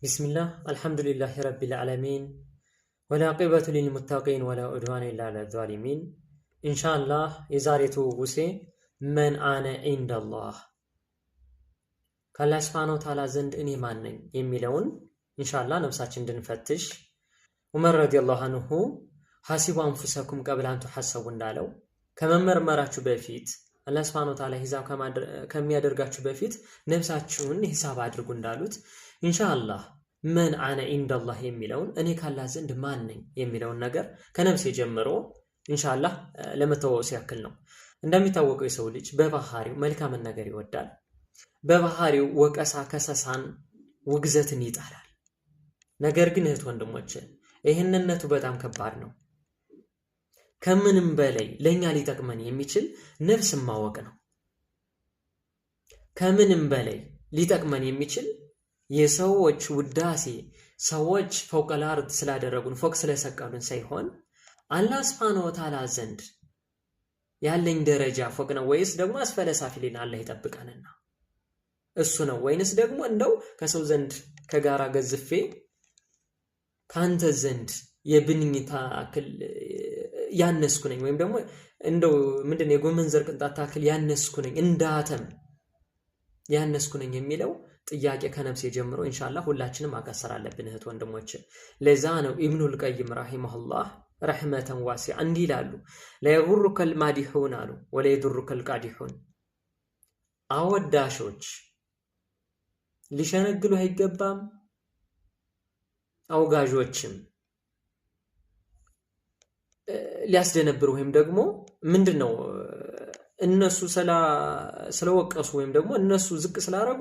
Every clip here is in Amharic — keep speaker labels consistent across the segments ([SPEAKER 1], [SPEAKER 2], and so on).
[SPEAKER 1] بسم الله الحمد لله رب العالمين ولا عقبة للمتقين ولا عدوان إلا على الظالمين إن شاء الله يزاريتو غسي من أنا عند الله كالله سبحانه وتعالى زند إني مانن يميلون إن شاء الله نفساتشن دنفتش ومن رضي الله عنه حاسبوا أنفسكم قبل أن تحسبوا እንዳለው ከመመርመራችሁ በፊት አላህ Subhanahu Wa Ta'ala ሂሳብ ከሚያደርጋችሁ በፊት ነፍሳችሁን ሂሳብ አድርጉ እንዳሉት ኢንሻአላህ ምን አነ ኢንደላህ የሚለውን እኔ ካላህ ዘንድ ማን ነኝ የሚለውን ነገር ከነፍሴ ጀምሮ ኢንሻአላህ ለመተዋወስ ያክል ነው። እንደሚታወቀው የሰው ልጅ በባህሪው መልካምን ነገር ይወዳል። በባህሪው ወቀሳ ከሰሳን ውግዘትን ይጣላል። ነገር ግን እህት ወንድሞቼ ይህንነቱ በጣም ከባድ ነው። ከምንም በላይ ለኛ ሊጠቅመን የሚችል ነፍስ ማወቅ ነው። ከምንም በላይ ሊጠቅመን የሚችል የሰዎች ውዳሴ ሰዎች ፈውቀል አርድ ስላደረጉን ፎቅ ስለሰቀሉን ሳይሆን አላህ Subhanahu Wa Ta'ala ዘንድ ያለኝ ደረጃ ፎቅ ነው ወይስ ደግሞ አስፈለ ሳፊሊን አላህ ይጠብቀንና እሱ ነው ወይንስ ደግሞ እንደው ከሰው ዘንድ ከጋራ ገዝፌ ካንተ ዘንድ የብንኝታ አክል ያነስኩ ነኝ ወይም ደግሞ እንደው ምንድነው የጎመን ዘር ቅንጣት አክል ያነስኩ ነኝ እንዳተም ያነስኩ ነኝ የሚለው ጥያቄ ከነፍሴ ጀምሮ ኢንሻአላህ ሁላችንም ማቀሰር አለብን እህት ወንድሞቼ። ለዛ ነው ኢብኑል ቀይም ረሂመሁላህ ረህመተን ዋሲዓ እንዲላሉ ለይጉሩከል ማዲሁን አሉ ወለይዱሩከል ቃዲሁን አወዳሾች ሊሸነግሉ አይገባም፣ አውጋጆችም ሊያስደነብሩ ወይም ደግሞ ምንድነው እነሱ ስለወቀሱ ወይም ደግሞ እነሱ ዝቅ ስላረጉ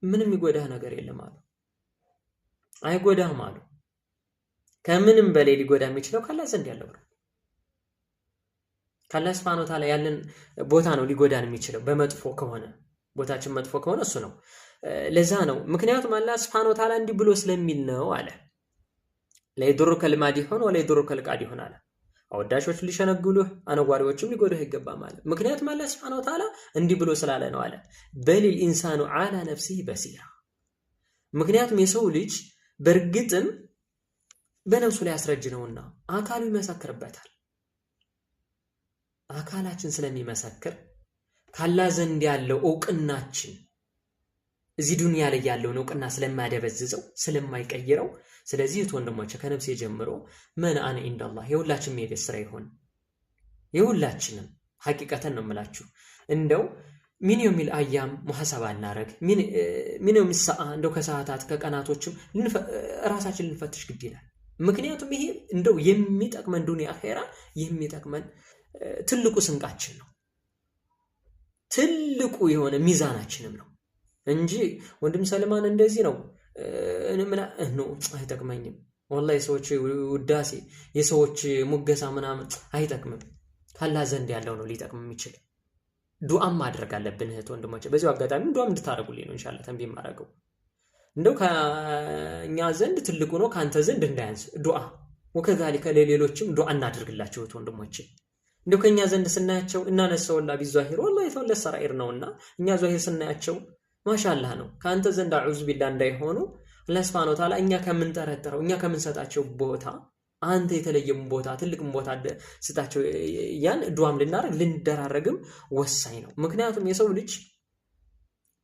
[SPEAKER 1] ምንም ይጎዳህ ነገር የለም አሉ። አይጎዳህም አሉ። ከምንም በላይ ሊጎዳ የሚችለው ካላህ ዘንድ ያለው ነው። ካላህ Subhanahu Wa Ta'ala ያለን ቦታ ነው ሊጎዳን የሚችለው በመጥፎ ከሆነ ቦታችን መጥፎ ከሆነ እሱ ነው። ለዛ ነው ምክንያቱም አላህ Subhanahu Wa Ta'ala እንዲህ ብሎ ስለሚል ነው አለ ለይዱሩከል ማዲሁን ወለይዱሩከል ቃዲሁን አለ። አወዳሾች ሊሸነግሉህ አነጓሪዎችም ሊጎዱህ አይገባም ማለት ምክንያቱም አላህ Subhanahu Wa Ta'ala እንዲህ ብሎ ስላለ ነው አለ በሊል ኢንሳኑ አላ ነፍሲሂ በሲራ። ምክንያቱም የሰው ልጅ በርግጥም በነፍሱ ላይ ያስረጅነውና አካሉ ይመሰክርበታል። አካላችን ስለሚመሰክር ካላህ ዘንድ ያለው ዕውቅናችን እዚህ ዱንያ ላይ ያለውን ዕውቅና ስለማያደበዝዘው ስለማይቀይረው ስለዚህ ወንድሞቼ ከነፍሴ ጀምሮ መን አነ ኢንደላህ የሁላችንም የቤት ስራ ይሆን የሁላችንም ሐቂቀተን ነው የምላችሁ። እንደው ምን የሚል አያም ሙሐሰባ እናረግ ምን የሚል ሰዓ እንደው ከሰዓታት ከቀናቶችም ራሳችን ልንፈትሽ ግድ ይላል። ምክንያቱም ይሄ እንደው የሚጠቅመን ዱንያ አኺራ የሚጠቅመን ትልቁ ስንቃችን ነው፣ ትልቁ የሆነ ሚዛናችንም ነው እንጂ ወንድም ሰለማን እንደዚህ ነው ነው አይጠቅመኝም ወላሂ ሰዎች ውዳሴ የሰዎች ሙገሳ ምናምን አይጠቅምም። ካላህ ዘንድ ያለው ነው ሊጠቅም የሚችል። ዱዓም ማድረግ አለብን እህት ወንድሞቼ። በዚህ አጋጣሚ ዱዓም እንድታረጉልኝ ነው ኢንሻአላህ ተንቢህ ማረገው። እንደው ከኛ ዘንድ ትልቁ ነው ካንተ ዘንድ እንዳያንስ ዱዓ ወከዛሊከ ለሌሎችም ዱዓ እናድርግላችሁ እህት ወንድሞቼ። እንደው ከኛ ዘንድ ስናያቸው እናነሳውላ ቢዛሂር ወላሂ ተወለስ ሰራኢር ነውና እኛ ዛሂር ስናያቸው ማሻአላህ ነው ካንተ ዘንድ አዑዙ ቢላህ እንዳይሆኑ አላህ Subhanahu Wa Ta'ala እኛ ከምንጠረጥረው እኛ ከምንሰጣቸው ቦታ አንተ የተለየም ቦታ ትልቅም ቦታ ስጣቸው ያን ዱዓም ልናረግ ልንደራረግም ወሳኝ ነው። ምክንያቱም የሰው ልጅ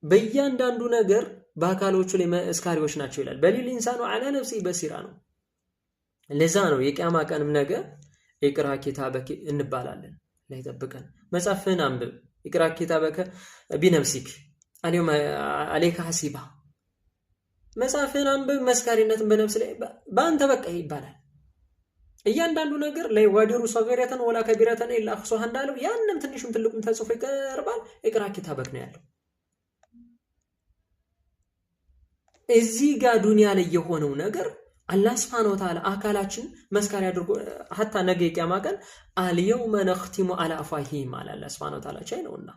[SPEAKER 1] በእያንዳንዱ ነገር በአካሎቹ ላይ መስካሪዎች ናቸው ይላል በሊል ኢንሳኑ አላ ነፍሲ በሲራ ነው። ለዛ ነው የቂያማ ቀንም ነገ ኢቅራ ኪታበከ እንባላለን ላይ ተጠብቀን መጻፍህን አንብብ ኢቅራ ኪታበከ ቢነፍሲክ አለይማ አለይካ ሐሲባ መጻፍህን አንብብ መስካሪነትን በነፍስ ላይ በአንተ በቃ ይባላል። እያንዳንዱ ነገር ላይ ወዲሩ ሰገረተን ወላ ከቢረተን ኢላ አኽሱሃ እንዳለው ያንንም ትንሹም ትልቁም ተጽፎ ይቀርባል። ኢቅራ ኪታበክ ነው ያለው። እዚህ ጋር ዱንያ ላይ የሆነው ነገር አላህ Subhanahu Wa Ta'ala አካላችን መስካሪ አድርጎ ሐታ ነገ የቂያማ ቀን አልየውመ ነኽቲሙ አላ አፋሂም አለ አላህ Subhanahu Wa Ta'ala ቻይ ነውና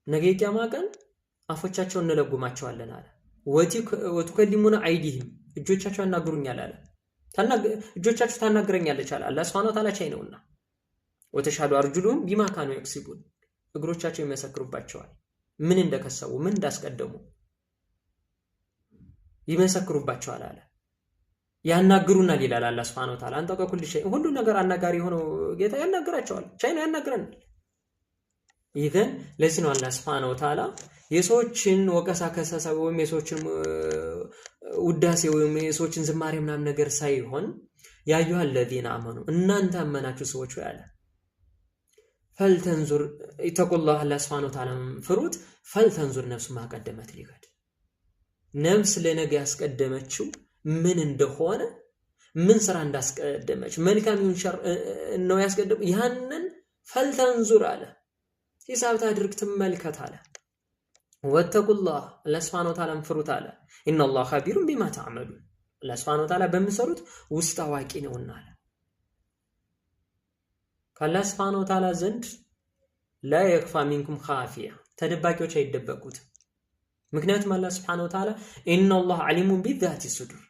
[SPEAKER 1] ነገ የቂያማ ቀን አፎቻቸውን እንለጉማቸዋለን አለ ወቱከሊሙና አይዲህም እጆቻቸው ያናግሩኛል አለ እጆቻቸው ታናግረኛለች አለ አላህ Subhanahu Wa Ta'ala ቻይ ነውና ወተሻዱ አርጁሉም ቢማ ካኑ ይክሲቡን እግሮቻቸው ይመሰክሩባቸዋል ምን እንደከሰቡ ምን እንዳስቀደሙ ይመሰክሩባቸዋል አለ። ያናግሩናል ይላል አላህ ሱብሓነሁ ወተዓላ። አንተ ከኩል ሸይ ሁሉ ነገር አናጋሪ ሆኖ ጌታ ያናግራቸዋል። ቻይና ያናግረናል። ይዘን ለዚህ ነው አላህ ሱብሓነሁ ወተዓላ የሰዎችን ወቀሳ ከሰሳ ወይም የሰዎችን ውዳሴ ወይም የሰዎችን ዝማሬ ምናምን ነገር ሳይሆን ያዩሃ الذين آمنوا እናንተ አመናችሁ ሰዎች ወይ አለ ፈልተንዙር ኢተቁላህ አላህ ሱብሓነሁ ወተዓላ ፍሩት ፈልተንዙር ነፍሱ ማቀደመት ሊገድ ነፍስ ለነገ ያስቀደመችው ምን እንደሆነ ምን ስራ እንዳስቀደመች መልካም ይሁን ሸር ነው ያስቀደመ ያንን ፈልተንዙር አለ ሂሳብ ታድርግ ትመልከት አለ ወተቁላህ አላህ ሱብሓነሁ ወተዓላ ፍሩት አለ ኢነላህ ኸቢሩን ቢማ ተዕመሉን አላህ ሱብሓነሁ ወተዓላ በሚሰሩት ውስጥ አዋቂ ነውና አለ። ከአላህ ሱብሓነሁ ወተዓላ ዘንድ ላ የክፋ ሚንኩም ኻፊያ ተደባቂዎች አይደበቁት። ምክንያቱም አላህ ሱብሓነሁ ወተዓላ ኢነላህ ዓሊሙን ቢዛቲ ሱዱር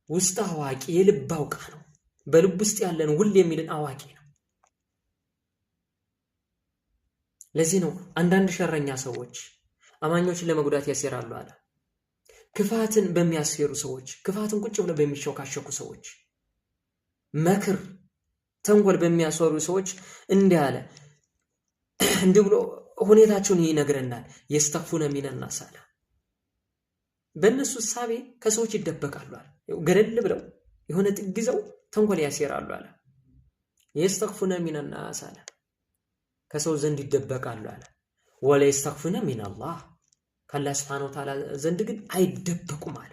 [SPEAKER 1] ውስጥ አዋቂ የልብ አውቃ ነው። በልብ ውስጥ ያለን ውል የሚልን አዋቂ ነው። ለዚህ ነው አንዳንድ ሸረኛ ሰዎች አማኞችን ለመጉዳት ያሴራሉ አለ። ክፋትን በሚያሴሩ ሰዎች፣ ክፋትን ቁጭ ብለው በሚሾካሸኩ ሰዎች፣ መክር ተንኮል በሚያሰሩ ሰዎች እንዲህ አለ እንዲህ ብሎ ሁኔታቸውን ይነግረናል። የስተኽፉነ ሚነናስ አለ በእነሱ ሳቤ ከሰዎች ይደበቃሉ አለ። ገደል ብለው የሆነ ጥግ ይዘው ተንኮል ያሴራሉ አለ። የስተኽፉነ ሚነናስ አለ ከሰው ዘንድ ይደበቃሉ አለ። ወላ የስተኽፉነ ሚነላህ ከአላህ ሱብሓነሁ ወተዓላ ዘንድ ግን አይደበቁም አለ።